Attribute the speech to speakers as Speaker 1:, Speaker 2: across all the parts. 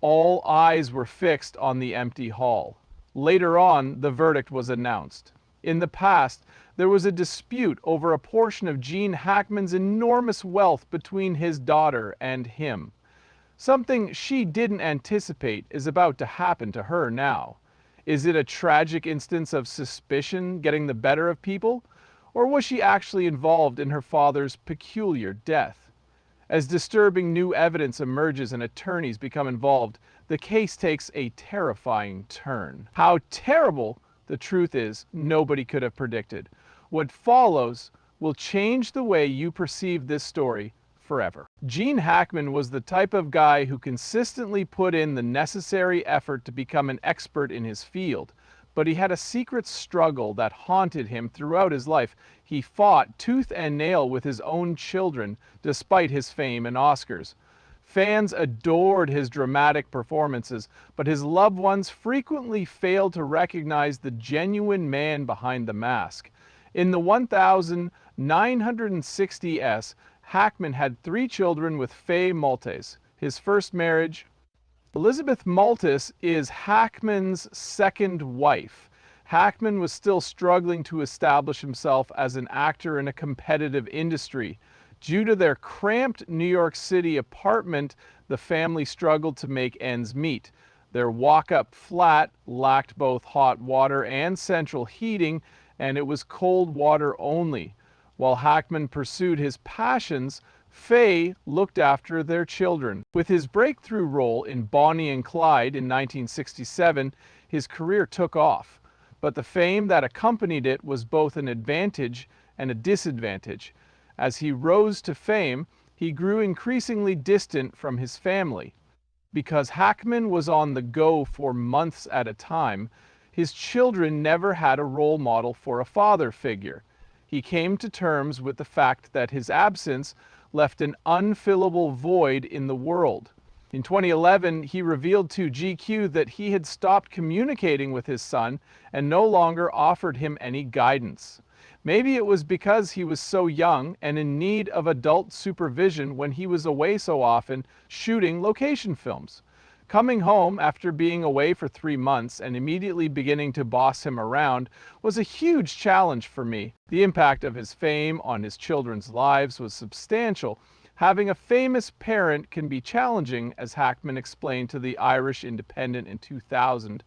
Speaker 1: All eyes were fixed on the empty hall. Later on, the verdict was announced. In the past, there was a dispute over a portion of Gene Hackman's enormous wealth between his daughter and him. Something she didn't anticipate is about to happen to her now. Is it a tragic instance of suspicion getting the better of people? Or was she actually involved in her father's peculiar death? As disturbing new evidence emerges and attorneys become involved, the case takes a terrifying turn. How terrible the truth is, nobody could have predicted. What follows will change the way you perceive this story forever. Gene Hackman was the type of guy who consistently put in the necessary effort to become an expert in his field, but he had a secret struggle that haunted him throughout his life. He fought tooth and nail with his own children despite his fame and Oscars. Fans adored his dramatic performances, but his loved ones frequently failed to recognize the genuine man behind the mask. In the 1960s, Hackman had 3 children with Faye Maltese. His first marriage, Elizabeth Maltese, is Hackman's second wife. Hackman was still struggling to establish himself as an actor in a competitive industry. Due to their cramped New York City apartment, the family struggled to make ends meet. Their walk-up flat lacked both hot water and central heating, and it was cold water only. While Hackman pursued his passions, Faye looked after their children. With his breakthrough role in Bonnie and Clyde in 1967, his career took off. But the fame that accompanied it was both an advantage and a disadvantage. As he rose to fame, he grew increasingly distant from his family. Because Hackman was on the go for months at a time, his children never had a role model for a father figure. He came to terms with the fact that his absence left an unfillable void in the world. In 2011, he revealed to GQ that he had stopped communicating with his son and no longer offered him any guidance. Maybe it was because he was so young and in need of adult supervision when he was away so often shooting location films. Coming home after being away for 3 months and immediately beginning to boss him around was a huge challenge for me. The impact of his fame on his children's lives was substantial. Having a famous parent can be challenging, as Hackman explained to the Irish Independent in 2000.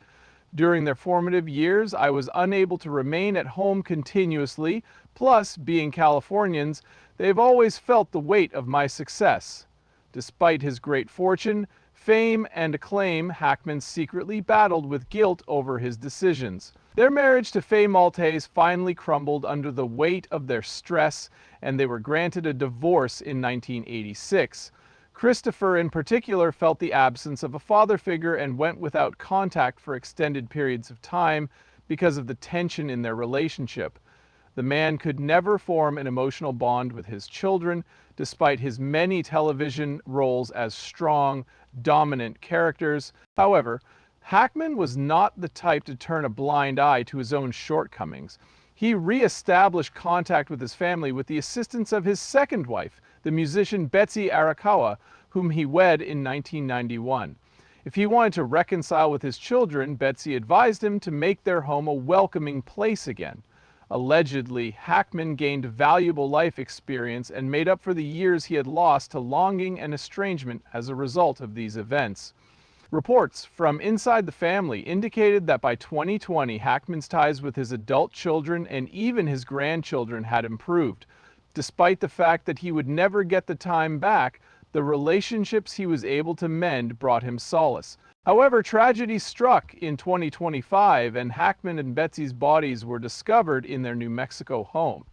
Speaker 1: During their formative years, I was unable to remain at home continuously, plus, being Californians, they've always felt the weight of my success. Despite his great fortune, fame, and acclaim, Hackman secretly battled with guilt over his decisions. Their marriage to Faye Maltese finally crumbled under the weight of their stress, and they were granted a divorce in 1986. Christopher, in particular, felt the absence of a father figure and went without contact for extended periods of time because of the tension in their relationship. The man could never form an emotional bond with his children, despite his many television roles as strong, dominant characters. However, Hackman was not the type to turn a blind eye to his own shortcomings. He re-established contact with his family with the assistance of his second wife, the musician Betsy Arakawa, whom he wed in 1991. If he wanted to reconcile with his children, Betsy advised him to make their home a welcoming place again. Allegedly, Hackman gained valuable life experience and made up for the years he had lost to longing and estrangement as a result of these events. Reports from inside the family indicated that by 2020, Hackman's ties with his adult children and even his grandchildren had improved. Despite the fact that he would never get the time back, the relationships he was able to mend brought him solace. However, tragedy struck in 2025, and Hackman and Betsy's bodies were discovered in their New Mexico home.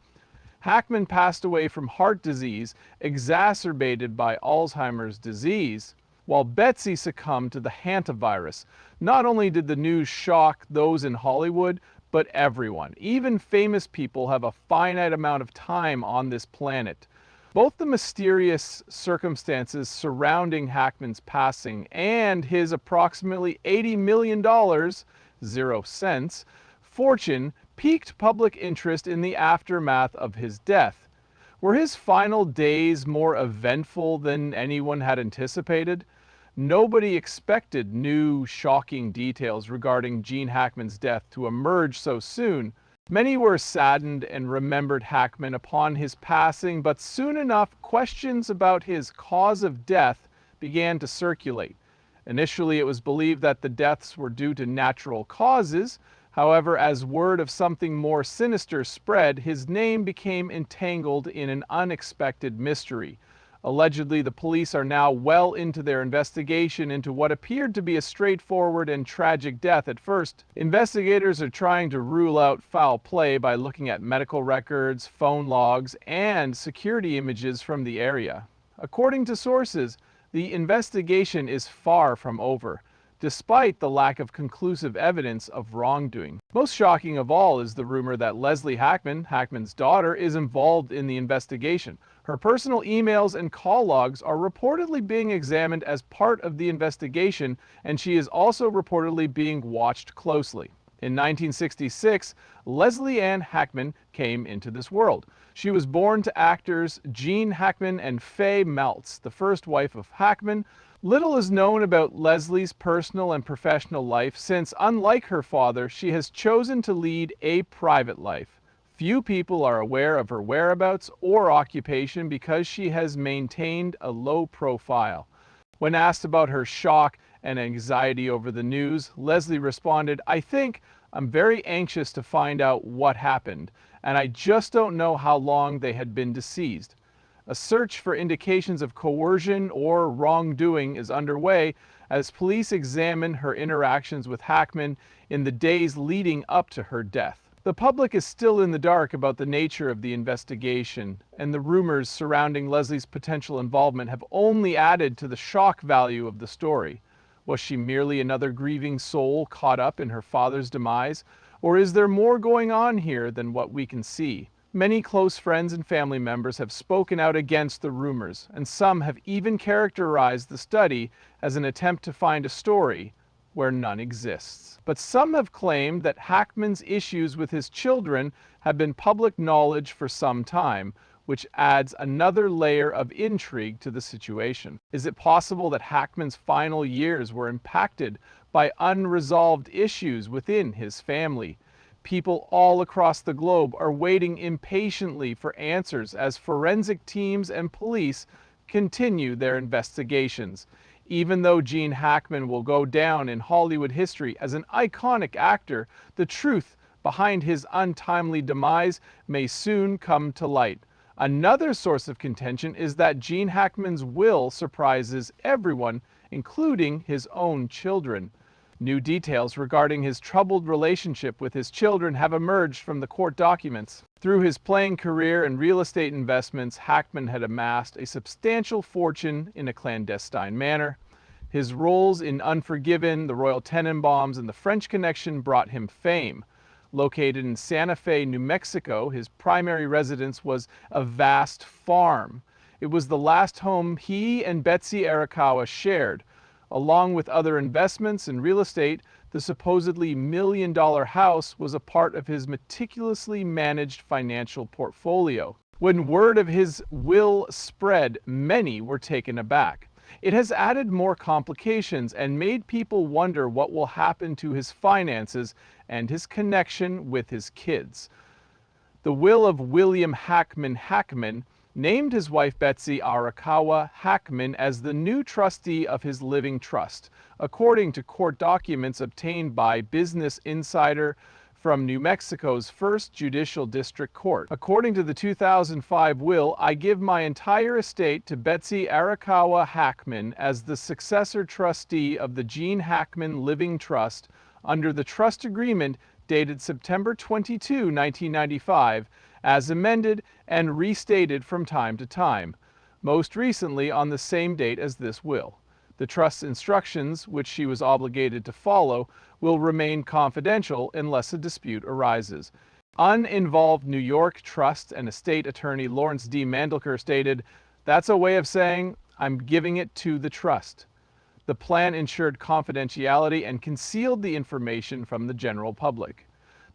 Speaker 1: Hackman passed away from heart disease exacerbated by Alzheimer's disease, while Betsy succumbed to the hantavirus. Not only did the news shock those in Hollywood, but everyone. Even famous people have a finite amount of time on this planet. Both the mysterious circumstances surrounding Hackman's passing and his approximately $80 million, 0 cents, fortune piqued public interest in the aftermath of his death. Were his final days more eventful than anyone had anticipated? Nobody expected new, shocking details regarding Gene Hackman's death to emerge so soon. Many were saddened and remembered Hackman upon his passing, but soon enough, questions about his cause of death began to circulate. Initially, it was believed that the deaths were due to natural causes. However, as word of something more sinister spread, his name became entangled in an unexpected mystery. Allegedly, the police are now well into their investigation into what appeared to be a straightforward and tragic death at first. Investigators are trying to rule out foul play by looking at medical records, phone logs, and security images from the area. According to sources, the investigation is far from over, despite the lack of conclusive evidence of wrongdoing. Most shocking of all is the rumor that Leslie Hackman, Hackman's daughter, is involved in the investigation. Her personal emails and call logs are reportedly being examined as part of the investigation, and she is also reportedly being watched closely. In 1966, Leslie Ann Hackman came into this world. She was born to actors Gene Hackman and Faye Maltz, the first wife of Hackman. Little is known about Leslie's personal and professional life since, unlike her father, she has chosen to lead a private life. Few people are aware of her whereabouts or occupation because she has maintained a low profile. When asked about her shock and anxiety over the news, Leslie responded, I'm very anxious to find out what happened, and I just don't know how long they had been deceased. A search for indications of coercion or wrongdoing is underway as police examine her interactions with Hackman in the days leading up to her death. The public is still in the dark about the nature of the investigation, and the rumors surrounding Leslie's potential involvement have only added to the shock value of the story. Was she merely another grieving soul caught up in her father's demise, or is there more going on here than what we can see? Many close friends and family members have spoken out against the rumors, and some have even characterized the study as an attempt to find a story where none exists. But some have claimed that Hackman's issues with his children have been public knowledge for some time, which adds another layer of intrigue to the situation. Is it possible that Hackman's final years were impacted by unresolved issues within his family? People all across the globe are waiting impatiently for answers as forensic teams and police continue their investigations. Even though Gene Hackman will go down in Hollywood history as an iconic actor, the truth behind his untimely demise may soon come to light. Another source of contention is that Gene Hackman's will surprises everyone, including his own children. New details regarding his troubled relationship with his children have emerged from the court documents. Through his playing career and real estate investments, Hackman had amassed a substantial fortune in a clandestine manner. His roles in Unforgiven, The Royal Tenenbaums, and The French Connection brought him fame. Located in Santa Fe, New Mexico, his primary residence was a vast farm. It was the last home he and Betsy Arakawa shared. Along with other investments in real estate, the supposedly million-dollar house was a part of his meticulously managed financial portfolio. When word of his will spread, many were taken aback. It has added more complications and made people wonder what will happen to his finances and his connection with his kids. The will of William Hackman named his wife Betsy Arakawa Hackman as the new trustee of his living trust, according to court documents obtained by Business Insider from New Mexico's First Judicial District Court. According to the 2005 will, I give my entire estate to Betsy Arakawa Hackman as the successor trustee of the Gene Hackman Living Trust under the trust agreement dated September 22, 1995, as amended and restated from time to time, most recently on the same date as this will. The trust's instructions, which she was obligated to follow, will remain confidential unless a dispute arises. Uninvolved New York trust and estate attorney Lawrence D. Mandelker stated, "That's a way of saying I'm giving it to the trust." The plan ensured confidentiality and concealed the information from the general public.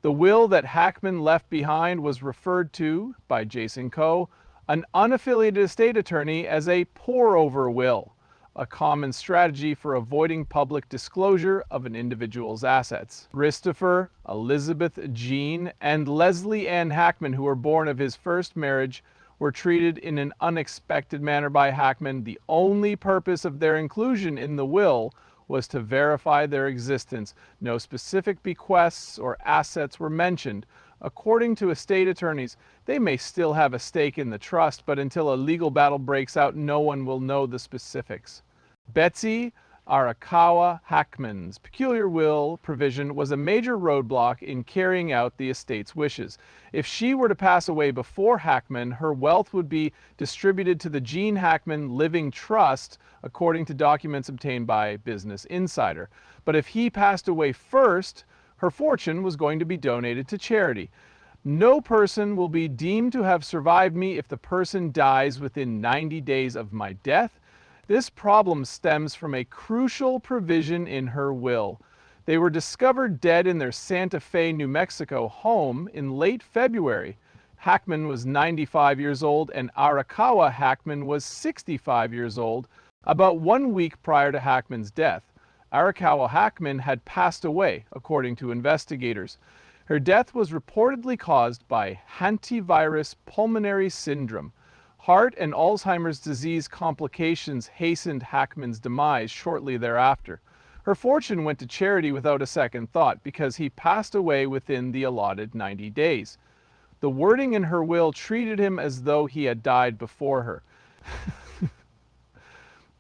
Speaker 1: The will that Hackman left behind was referred to, by Jason Coe, an unaffiliated estate attorney, as a pour-over will. a common strategy for avoiding public disclosure of an individual's assets. Christopher, Elizabeth Jean, and Leslie Ann Hackman, who were born of his first marriage, were treated in an unexpected manner by Hackman. The only purpose of their inclusion in the will was to verify their existence. No specific bequests or assets were mentioned. According to estate attorneys, they may still have a stake in the trust, but until a legal battle breaks out, no one will know the specifics. Betsy Arakawa Hackman's peculiar will provision was a major roadblock in carrying out the estate's wishes. If she were to pass away before Hackman, her wealth would be distributed to the Gene Hackman Living Trust, according to documents obtained by Business Insider. But if he passed away first, her fortune was going to be donated to charity. No person will be deemed to have survived me if the person dies within 90 days of my death. This problem stems from a crucial provision in her will. They were discovered dead in their Santa Fe, New Mexico home in late February. Hackman was 95 years old and Arakawa Hackman was 65 years old, about 1 week prior to Hackman's death. Arakawa Hackman had passed away, according to investigators. Her death was reportedly caused by hantavirus pulmonary syndrome. Heart and Alzheimer's disease complications hastened Hackman's demise shortly thereafter. Her fortune went to charity without a second thought because he passed away within the allotted 90 days. The wording in her will treated him as though he had died before her.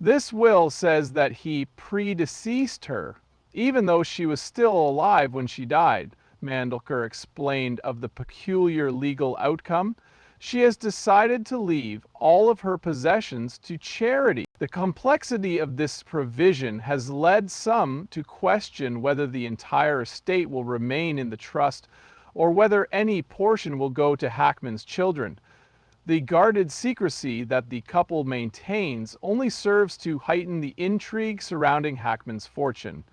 Speaker 1: This will says that he predeceased her, even though she was still alive when she died. Mandelker explained of the peculiar legal outcome. She has decided to leave all of her possessions to charity. The complexity of this provision has led some to question whether the entire estate will remain in the trust or whether any portion will go to Hackman's children. The guarded secrecy that the couple maintains only serves to heighten the intrigue surrounding Hackman's fortune.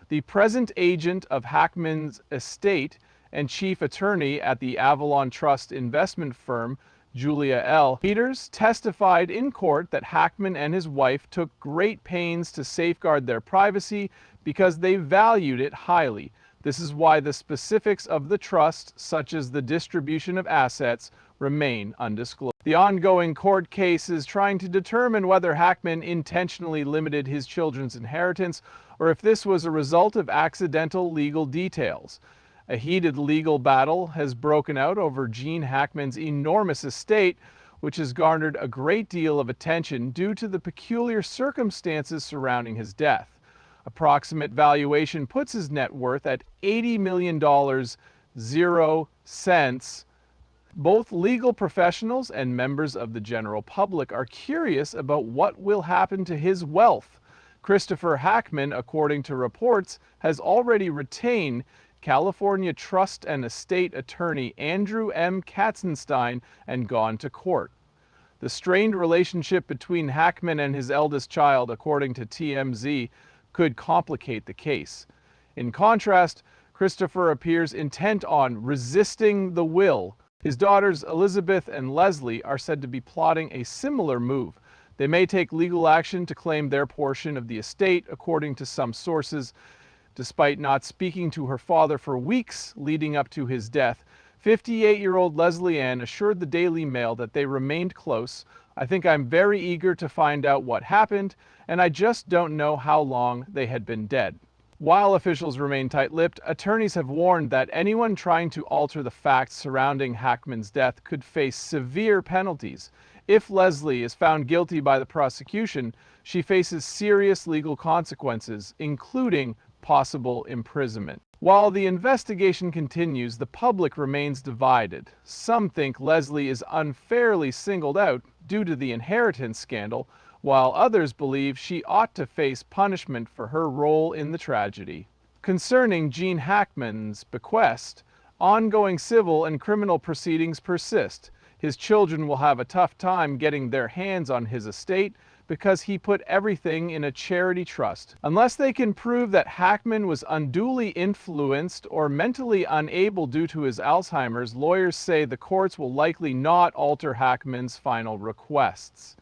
Speaker 1: The present agent of Hackman's estate and chief attorney at the Avalon Trust investment firm, Julia L. Peters, testified in court that Hackman and his wife took great pains to safeguard their privacy because they valued it highly. This is why the specifics of the trust, such as the distribution of assets, remain undisclosed. The ongoing court case is trying to determine whether Hackman intentionally limited his children's inheritance or if this was a result of accidental legal details. A heated legal battle has broken out over Gene Hackman's enormous estate, which has garnered a great deal of attention due to the peculiar circumstances surrounding his death. Approximate valuation puts his net worth at $80 million, 0 cents. Both legal professionals and members of the general public are curious about what will happen to his wealth. Christopher Hackman, according to reports, has already retained California Trust and Estate Attorney Andrew M. Katzenstein and gone to court. The strained relationship between Hackman and his eldest child, according to TMZ, could complicate the case. In contrast, Christopher appears intent on resisting the will. His daughters Elizabeth and Leslie are said to be plotting a similar move. They may take legal action to claim their portion of the estate, according to some sources. Despite not speaking to her father for weeks leading up to his death, 58-year-old Leslie Ann assured the Daily Mail that they remained close. I think I'm very eager to find out what happened, and I just don't know how long they had been dead. While officials remain tight-lipped, attorneys have warned that anyone trying to alter the facts surrounding Hackman's death could face severe penalties. If Leslie is found guilty by the prosecution, she faces serious legal consequences, including possible imprisonment. While the investigation continues, the public remains divided. Some think Leslie is unfairly singled out due to the inheritance scandal, while others believe she ought to face punishment for her role in the tragedy. Concerning Gene Hackman's bequest, ongoing civil and criminal proceedings persist. His children will have a tough time getting their hands on his estate because he put everything in a charity trust. Unless they can prove that Hackman was unduly influenced or mentally unable due to his Alzheimer's, lawyers say the courts will likely not alter Hackman's final requests.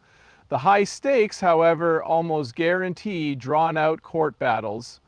Speaker 1: The high stakes, however, almost guarantee drawn-out court battles.